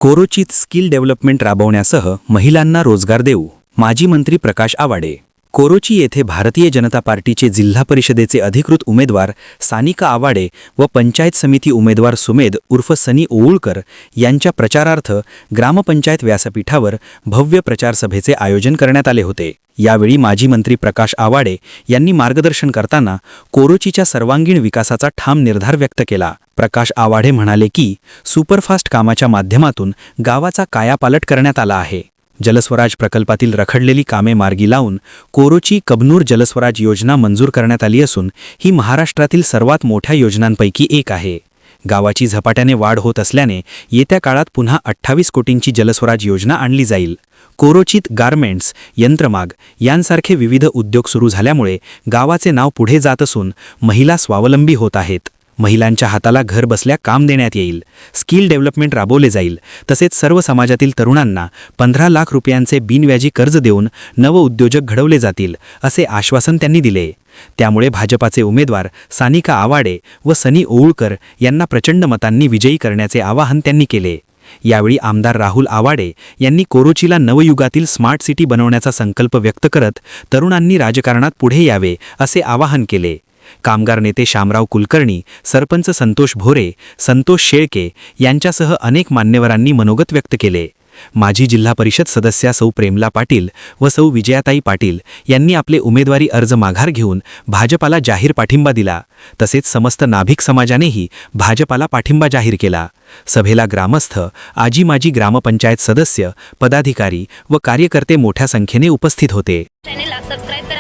कोरोचीत skill development राबवण्यासह महिलांना रोजगार देऊ, माजी मंत्री प्रकाश आवाडे। कोरोची येथे भारतीय जनता पार्टीचे जिल्हा परिषदेचे अधिकृत उमेदवार सानिका आवाडे व पंचायत समिती उमेदवार सुमेध उर्फ सनी ओवळकर यांच्या प्रचारार्थ ग्रामपंचायत व्यासपीठावर भव्य प्रचार सभेचे आयोजन करण्यात आले होते। यावेळी माजी मंत्री प्रकाश आवाडे यांनी मार्गदर्शन करताना कोरोचीच्या सर्वांगीण विकासाचा ठाम निर्धार व्यक्त केला। प्रकाश आवाडे म्हणाले की सुपरफास्ट कामाच्या माध्यमातून गावाचा कायापालट करण्यात आला आहे। जलस्वराज प्रकल्पातील रखडलेली कामे मार्गी लावून कोरोची कबनूर जलस्वराज योजना मंजूर करण्यात आली असून ही महाराष्ट्रातील सर्वात मोठ्या योजनांपैकी एक आहे। गावाची झपाट्याने वाढ होत असल्याने येत्या काळात पुन्हा 28 कोटींची जलस्वराज योजना आणली जाईल। कोरोचीत गारमेंट्स, यंत्रमाग यांसारखे विविध उद्योग सुरू झाल्यामुळे गावाचे नाव पुढे जात असून महिला स्वावलंबी होत आहेत। महिलांच्या हाताला घर बसल्या काम देण्यात येईल, स्किल डेव्हलपमेंट राबवले जाईल, तसेच सर्व समाजातील तरुणांना 15 लाख रुपयांचे बिनव्याजी कर्ज देऊन नवउद्योजक घडवले जातील, असे आश्वासन त्यांनी दिले। त्यामुळे भाजपाचे उमेदवार सानिका आवाडे व सनी ओवळकर यांना प्रचंड मतांनी विजयी करण्याचे आवाहन त्यांनी केले। यावेळी आमदार राहुल आवाडे यांनी कोरोचीला नवयुगातील स्मार्ट सिटी बनवण्याचा संकल्प व्यक्त करत तरुणांनी राजकारणात पुढे यावे असे आवाहन केले। कामगार नेते शामराव कुलकर्णी, सरपंच संतोष भोरे, संतोष शेळके यांच्यासह अनेक मान्यवरांनी मनोगत व्यक्त केले। माजी जिल्हा परिषद सदस्या सौ प्रेमला पाटील व सौ विजयाताई पाटील यांनी आपले उमेदवारी अर्ज माघार घेऊन भाजपाला जाहीर पाठिंबा दिला। तसेच समस्त नाभिक समाजानेही भाजपाला पाठिंबा जाहीर केला। सभेला ग्रामस्थ, आजी माजी ग्रामपंचायत सदस्य, पदाधिकारी व कार्यकर्ते मोठ्या संख्येने उपस्थित होते। चॅनेलला सबस्क्राइब करा।